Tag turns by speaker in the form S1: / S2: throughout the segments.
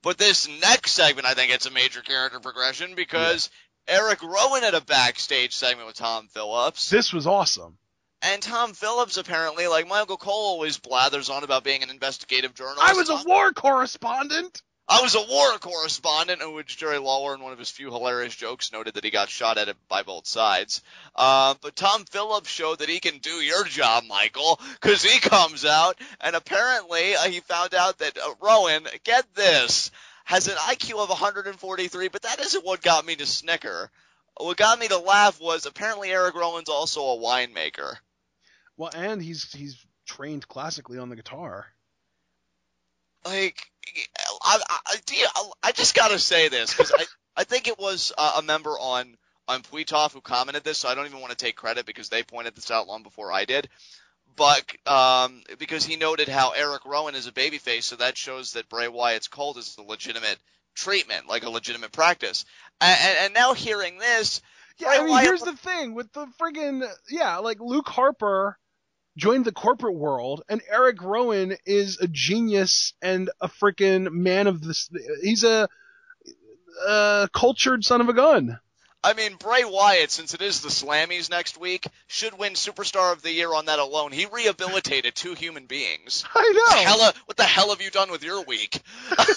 S1: But this next segment, I think it's a major character progression because Erick Rowan had a backstage segment with Tom Phillips.
S2: This was awesome.
S1: And Tom Phillips, apparently, like Michael Cole always blathers on about being an investigative journalist.
S2: I was a war correspondent.
S1: I was a war correspondent, in which Jerry Lawler, in one of his few hilarious jokes, noted that he got shot at it by both sides. But Tom Phillips showed that he can do your job, Michael, because he comes out, and apparently he found out that Rowan, get this, has an IQ of 143, but that isn't what got me to snicker. What got me to laugh was apparently Erick Rowan's also a winemaker.
S2: Well, and he's trained classically on the guitar.
S1: Like, I just gotta say this, because I think it was a member on Puitov who commented this, so I don't even want to take credit because they pointed this out long before I did. But because he noted how Erick Rowan is a babyface, so that shows that Bray Wyatt's cult is a legitimate treatment, like a legitimate practice. And now hearing this,
S2: yeah, I mean, here's the thing with the friggin' like Luke Harper joined the corporate world, and Erick Rowan is a genius and a freaking man of this. He's a cultured son of a gun.
S1: I mean, Bray Wyatt, since it is the Slammies next week, should win Superstar of the Year on that alone. He rehabilitated 2 human beings.
S2: I know.
S1: What the hell have you done with your week?
S2: Who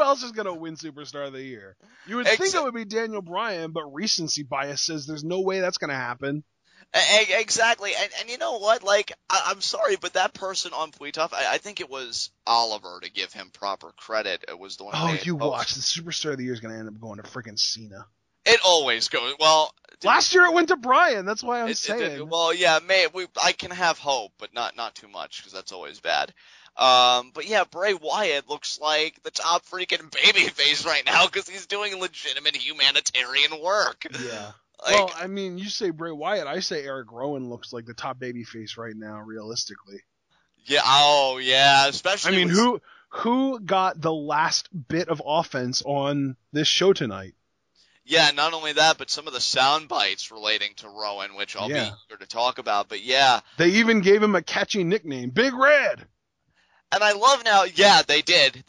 S2: else is going to win Superstar of the Year? You would think it would be Daniel Bryan, but recency bias says there's no way that's going to happen.
S1: Exactly, and you know what? Like, I'm sorry, but that person on Puitov, I think it was Oliver, to give him proper credit. It was the one.
S2: Oh, you watch. The Superstar of the Year is going to end up going to freaking Cena.
S1: It always goes. Well,
S2: last year it went to Bryan. That's why I'm saying.
S1: Well, yeah, I can have hope, but not too much, because that's always bad. But yeah, Bray Wyatt looks like the top freaking babyface right now because he's doing legitimate humanitarian work.
S2: Yeah. Well, I mean, you say Bray Wyatt, I say Erick Rowan looks like the top babyface right now, realistically.
S1: Yeah, oh yeah, especially.
S2: I mean, who got the last bit of offense on this show tonight?
S1: Yeah, not only that, but some of the sound bites relating to Rowan, which I'll be eager to talk about. But yeah,
S2: they even gave him a catchy nickname, Big Red.
S1: And I love now, yeah, they did.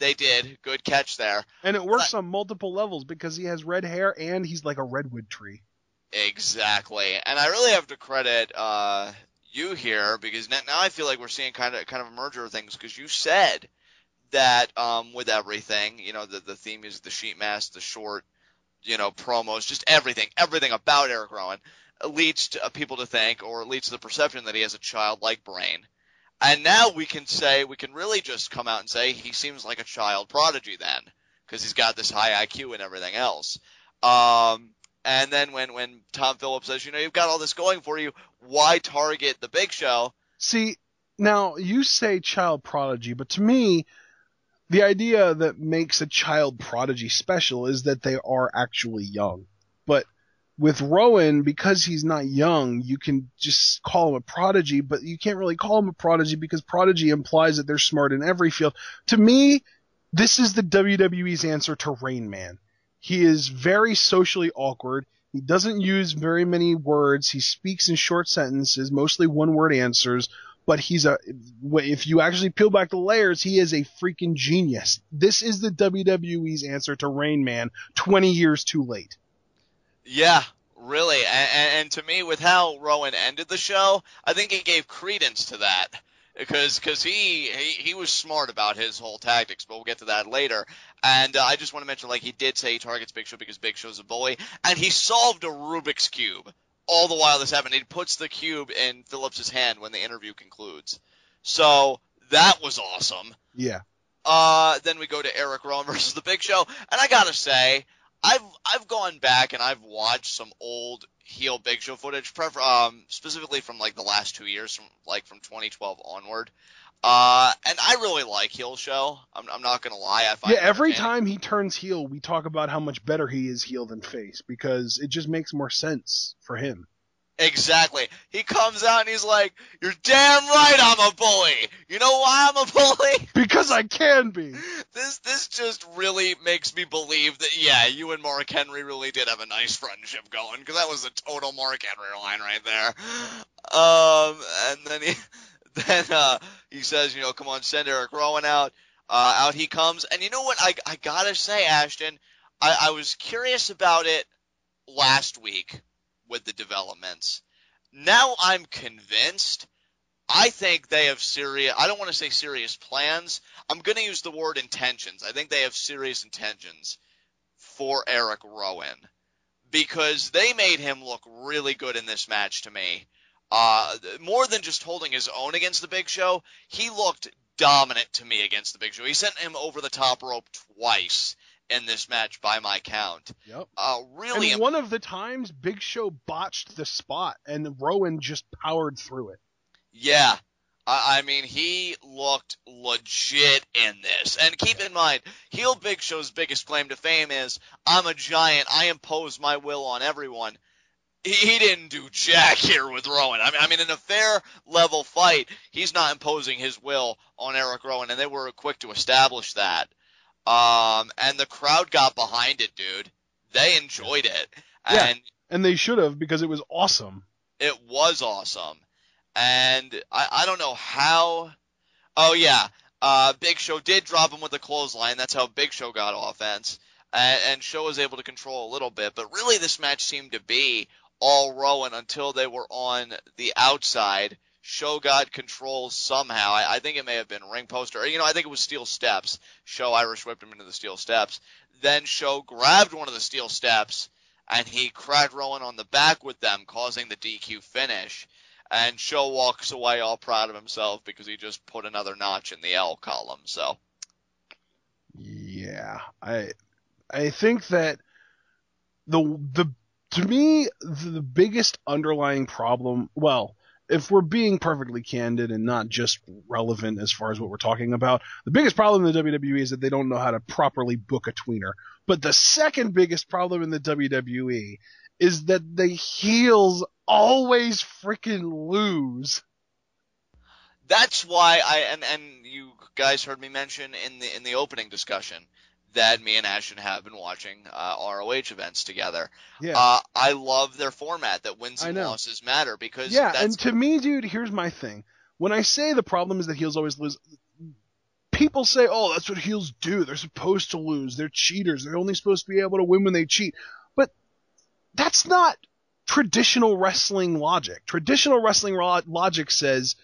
S1: Good catch there.
S2: And it works on multiple levels because he has red hair and he's like a redwood tree.
S1: Exactly, and I really have to credit you here because now I feel like we're seeing kind of a merger of things because you said that with everything, you know, the theme is the sheet mask, the short, you know, promos, just everything about Erick Rowan leads to people to think, or leads to the perception that he has a childlike brain, and now we can really just come out and say he seems like a child prodigy then because he's got this high IQ and everything else. And then when Tom Phillips says, you know, you've got all this going for you, why target the Big Show?
S2: See, now you say child prodigy, but to me, the idea that makes a child prodigy special is that they are actually young. But with Rowan, because he's not young, you can just call him a prodigy, but you can't really call him a prodigy because prodigy implies that they're smart in every field. To me, this is the WWE's answer to Rain Man. He is very socially awkward. He doesn't use very many words. He speaks in short sentences, mostly one-word answers. But if you actually peel back the layers, he is a freaking genius. This is the WWE's answer to Rain Man 20 years too late.
S1: Yeah, really. And to me, with how Rowan ended the show, I think it gave credence to that. Because he was smart about his whole tactics, but we'll get to that later. And I just want to mention, like, he did say he targets Big Show because Big Show's a bully, and he solved a Rubik's Cube all the while this happened. He puts the cube in Phillips' hand when the interview concludes. So that was awesome.
S2: Yeah.
S1: Then we go to Erick Rowan versus the Big Show, and I gotta say, I've gone back and I've watched some old heel Big Show footage, specifically from like the last 2 years, from 2012 onward. And I really like heel show. I'm not gonna lie. I find
S2: every time he turns heel, we talk about how much better he is heel than face because it just makes more sense for him.
S1: Exactly. He comes out and he's like, "You're damn right I'm a bully. You know why I'm a bully?
S2: Because I can be."
S1: This just really makes me believe that, yeah, you and Mark Henry really did have a nice friendship going, because that was a total Mark Henry line right there. And then he says, you know, come on, send Erick Rowan out. Out he comes. And you know what? I gotta say, Ashton, I was curious about it last week with the developments. Now I'm convinced. I think they have serious, I don't want to say serious plans. I'm going to use the word intentions. I think they have serious intentions for Erick Rowan because they made him look really good in this match to me. More than just holding his own against the Big Show, he looked dominant to me against the Big Show. He sent him over the top rope twice in this match by my count.
S2: Yep.
S1: Really.
S2: And one of the times, Big Show botched the spot, and Rowan just powered through it.
S1: Yeah. I mean, he looked legit in this. And keep in mind, heel Big Show's biggest claim to fame is, I'm a giant, I impose my will on everyone. He didn't do jack here with Rowan. I mean, in a fair level fight, he's not imposing his will on Erick Rowan, and they were quick to establish that. And the crowd got behind it, dude. They enjoyed it.
S2: And they should have, because it was awesome.
S1: It was awesome. And I don't know how. Oh, yeah. Big Show did drop him with a clothesline. That's how Big Show got offense. And Show was able to control a little bit. But really, this match seemed to be all Rowan until they were on the outside. Show got control somehow. I think it may have been ring post, or, I think it was steel steps. Show Irish whipped him into the steel steps. Then Show grabbed one of the steel steps, and he cracked Rowan on the back with them, causing the DQ finish. And Show walks away all proud of himself because he just put another notch in the L column. So,
S2: yeah, I think that to me the biggest underlying problem, well, if we're being perfectly candid and not just relevant as far as what we're talking about, the biggest problem in the WWE is that they don't know how to properly book a tweener. But the second biggest problem in the WWE is that the heels always freaking lose.
S1: That's why and you guys heard me mention in the opening discussion that me and Ashton have been watching ROH events together.
S2: Yeah.
S1: I love their format that wins and losses matter because
S2: and to me, dude, here's my thing. When I say the problem is that heels always lose, people say, oh, that's what heels do. They're supposed to lose. They're cheaters. They're only supposed to be able to win when they cheat. But that's not traditional wrestling logic. Traditional wrestling logic says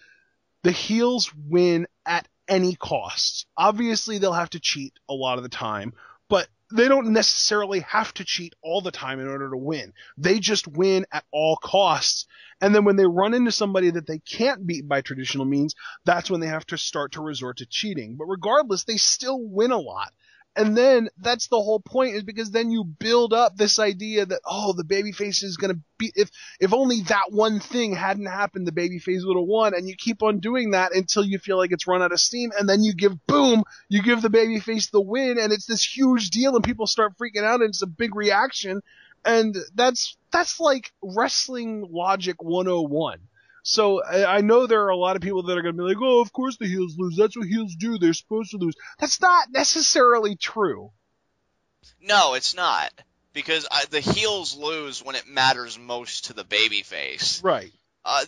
S2: the heels win at any cost. Obviously, they'll have to cheat a lot of the time, but they don't necessarily have to cheat all the time in order to win. They just win at all costs. And then when they run into somebody that they can't beat by traditional means, that's when they have to start to resort to cheating. But regardless, they still win a lot. And then that's the whole point, is because then you build up this idea that, oh, the babyface is going to be, if only that one thing hadn't happened, the babyface would have won. And you keep on doing that until you feel like it's run out of steam. And then you give the babyface the win, and it's this huge deal, and people start freaking out, and it's a big reaction. And that's like wrestling logic 101. So I know there are a lot of people that are going to be like, oh, of course the heels lose. That's what heels do. They're supposed to lose. That's not necessarily true.
S1: No, it's not. Because the heels lose when it matters most to the babyface.
S2: Right.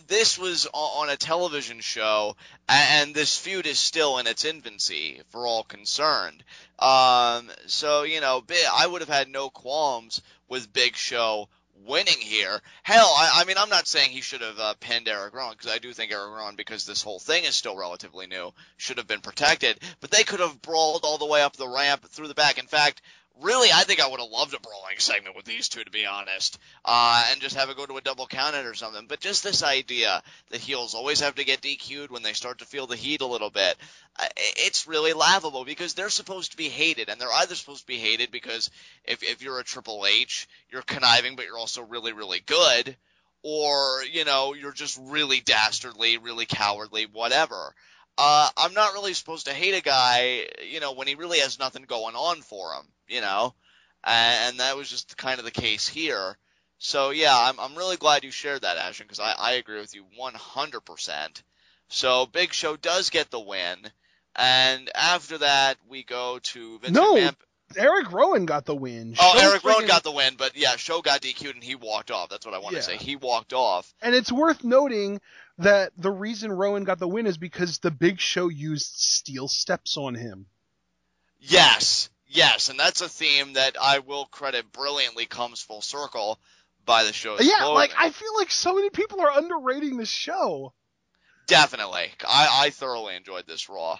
S1: This was on a television show, and this feud is still in its infancy for all concerned. So, I would have had no qualms with Big Show winning here. Hell, I mean, I'm not saying he should have pinned Erick Rowan, because I do think Erick Rowan, because this whole thing is still relatively new, should have been protected. But they could have brawled all the way up the ramp through the back. In fact, really, I think I would have loved a brawling segment with these two, to be honest, and just have it go to a double count out or something. But just this idea that heels always have to get DQ'd when they start to feel the heat a little bit, it's really laughable, because they're supposed to be hated, and they're either supposed to be hated because if you're a Triple H, you're conniving, but you're also really, really good, or, you're just really dastardly, really cowardly, whatever. I'm not really supposed to hate a guy, when he really has nothing going on for him, and that was just kind of the case here. So yeah, I'm really glad you shared that, Ashton, because I agree with you 100%. So Big Show does get the win, and after that we go to Vince McMahon.
S2: Erick Rowan got the win.
S1: Erick Rowan got the win, but yeah, Show got DQ'd and he walked off. That's what I want to say. He walked off.
S2: And it's worth noting that the reason Rowan got the win is because the Big Show used steel steps on him.
S1: Yes, yes, and that's a theme that I will credit brilliantly comes full circle by the show's
S2: Yeah, like,
S1: closing.
S2: I feel like so many people are underrating this show.
S1: Definitely. I thoroughly enjoyed this Raw.